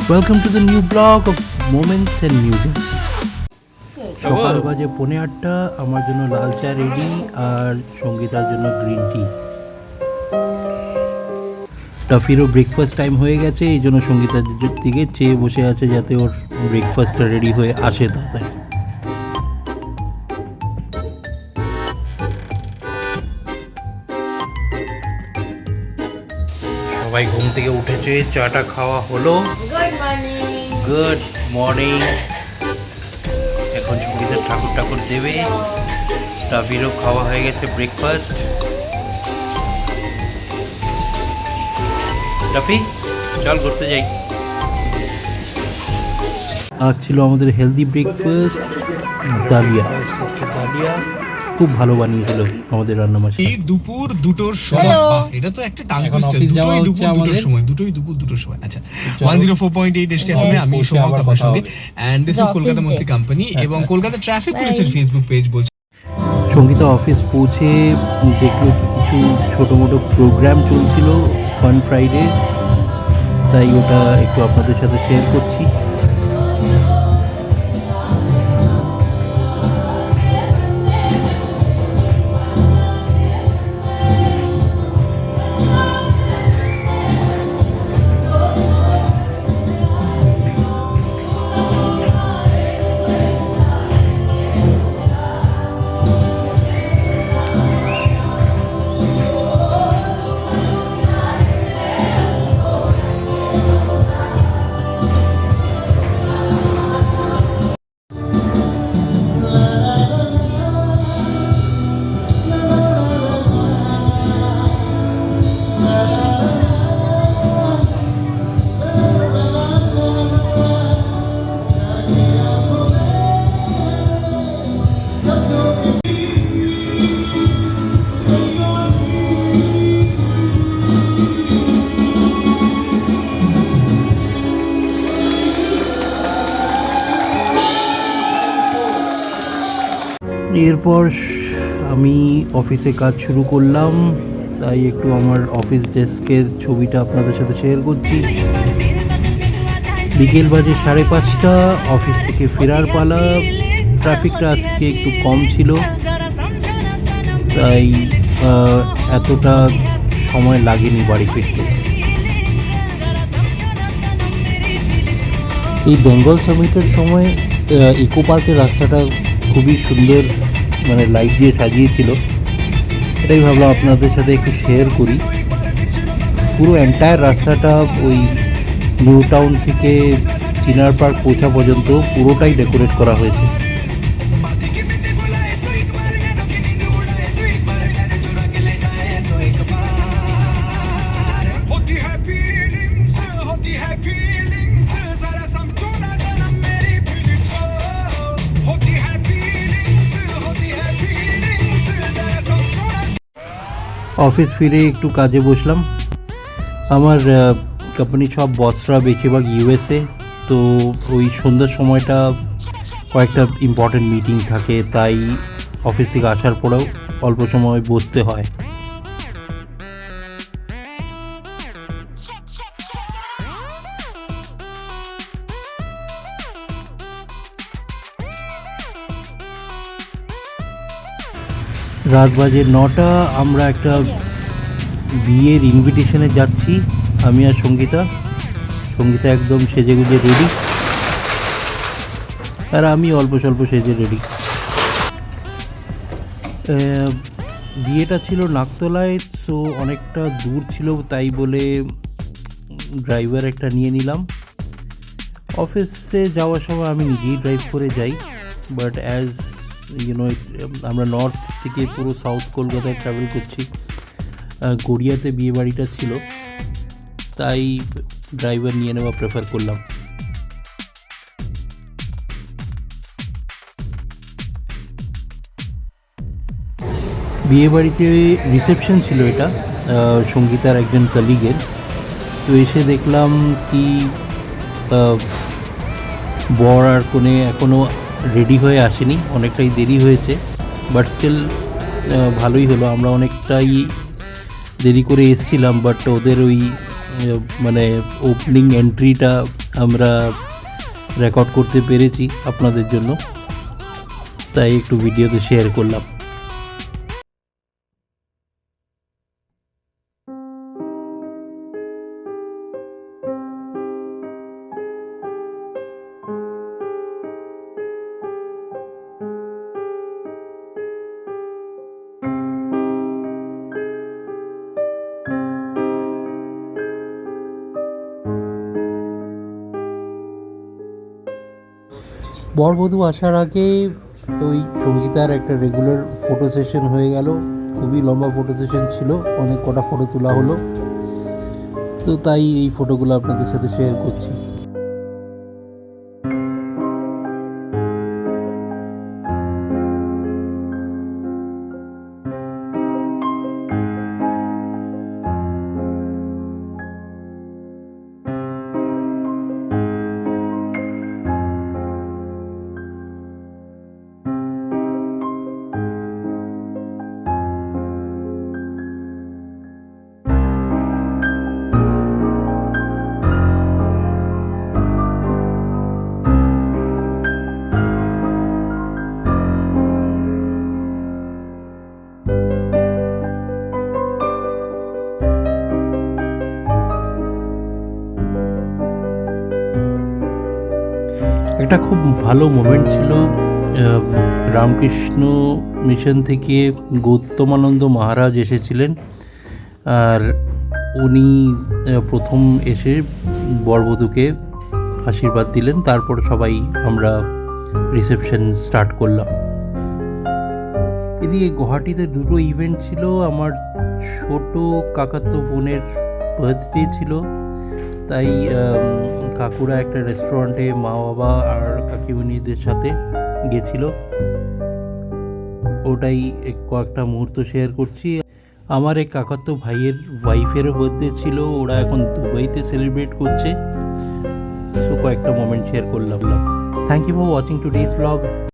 Welcome to the new blog of Moments and Music. সকাল বাজে 8:30, আমার জন্য লাল চা রেডি আর সঙ্গীতার জন্য গ্রিন টি। টাফিরও ব্রেকফাস্ট টাইম হয়ে গেছে, এই জন্য সঙ্গীতার দিকে চেয়ে বসে আছে যাতে ওর ব্রেকফাস্টটা রেডি হয়ে আসে তাড়াতাড়ি। সবাই ঘুম থেকে উঠেছে, চাটা খাওয়া হলো। Good morning. এখন সঙ্গীতার ঠাকুর দেবে। টাফিরও খাওয়া হয়ে গেছে ব্রেকফাস্ট। টাফি চল ঘুরতে যাই। আজ ছিল আমাদের হেলদি ব্রেকফাস্ট, ডালিয়া। খুব ভালো বানিয়েছিল আমাদের রান্নামাসি। এই দুপুর 2টোর সময়, এটা তো একটা টাং টুইস্টার। দুটোই দুপুর 2টোর সময়, দুটোই দুপুর 2টোর সময়। আচ্ছা, 104.8 এসকেএফএম আমি সোমা কাপার সঙ্গে, এন্ড দিস ইজ কলকাতা মস্তি কোম্পানি এবং কলকাতা ট্রাফিক পুলিশের ফেসবুক পেজ বলছে। সঙ্গীতা অফিস পৌঁছে দেখলো কিছু ছোটো মোটো প্রোগ্রাম চলছিল ফান ফ্রাইডে, তাই ওটা একটু আপনাদের সাথে শেয়ার করছি। এরপর আমি অফিসে কাজ শুরু করলাম, তাই একটু আমার অফিস ডেস্কের ছবিটা আপনাদের সাথে শেয়ার করছি। বিকেল বাজে 5:30, অফিস থেকে ফেরার পালা। ট্রাফিকটা আজকে একটু কম ছিল, তাই এতটা সময় লাগেনি বাড়ি ফিরতে। এই বেঙ্গল সামিটের সময় ইকো পার্কের রাস্তাটা খুবই সুন্দর, মানে লাইট দিয়ে সাজিয়েছিল। এটাই ভাবলাম আপনাদের সাথে একটু শেয়ার করি। পুরো এন্টায়ার রাস্তাটা ওই নিউ টাউন থেকে চিনার পার্ক পৌঁছা পর্যন্ত পুরোটাই ডেকোরেট করা হয়েছে। অফিস ফিরে একটু কাজে বসলাম। আমার কোম্পানির সব বসরা বেশিরভাগ ইউএসএ, তো ওই সন্ধ্যার সময়টা কয়েকটা ইম্পর্টেন্ট মিটিং থাকে, তাই অফিস থেকে আসার পরেও অল্প সময় বসতে হয়। রাত বাজে 9টা, আমরা একটা বিয়ের ইনভিটেশনে যাচ্ছি, আমি আর সঙ্গীতা। সঙ্গীতা একদম সেজেগুজে রেডি, আর আমি অল্প স্বল্প সেজে রেডি। বিয়েটা ছিল নাকতলায়, সো অনেকটা দূর ছিল, তাই বলে ড্রাইভার একটা নিয়ে নিলাম। অফিসে যাওয়ার সময় আমি নিজেই ড্রাইভ করে যাই, বাট অ্যাজ ইউনো আমরা নর্থ থেকে পুরো সাউথ কলকাতায় ট্রাভেল করছি। গড়িয়াতে বিয়ে বাড়িটা ছিল, তাই ড্রাইভার নিয়ে নেওয়া প্রেফার করলাম। বিয়ে বাড়িতে রিসেপশন ছিল, এটা সঙ্গীতার একজন কলিগের। তো এসে দেখলাম কি বর আর কনে এখনও রেডি হয়ে আসেনি, অনেকটাই দেরি হয়েছে, বাট স্টিল ভালোই হলো। আমরা অনেকটাই দেরি করে এসেছিলাম, বাট ওদের ওই মানে ওপেনিং এন্ট্রিটা আমরা রেকর্ড করতে পেরেছি আপনাদের জন্য, তাই একটু ভিডিওতে শেয়ার করলাম। বরবধূ আসার আগে ওই সঙ্গীতার একটা রেগুলার ফটো সেশন হয়ে গেল, খুবই লম্বা ফটো সেশন ছিল, অনেক কটা ফটো তোলা হলো, তো তাই এই ফটোগুলো আপনাদের সাথে শেয়ার করছি। একটা খুব ভালো মোমেন্ট ছিল, রামকৃষ্ণ মিশন থেকে গৌতমানন্দ মহারাজ এসেছিলেন, আর উনি প্রথম এসে বরবধূকে আশীর্বাদ দিলেন, তারপর সবাই আমরা রিসেপশন স্টার্ট করলাম। এদিকে গুয়াহাটিতে দুটো ইভেন্ট ছিল, আমার ছোট কাকাতো বোনের বার্থডে ছিল, তাই কাকুরা একটা রেস্টুরেন্টে মা বাবা আর কাকিমণিদের সাথে গেছিল, ওটাই কয়েকটা মুহূর্ত শেয়ার করছি। আমার এক কাকাতো ভাইয়ের ওয়াইফেরও বার্থডে ছিল, ওরা এখন দুবাইতে সেলিব্রেট করছে, সো কয়েকটা মোমেন্ট শেয়ার করলাম। Thank you for watching today's blog.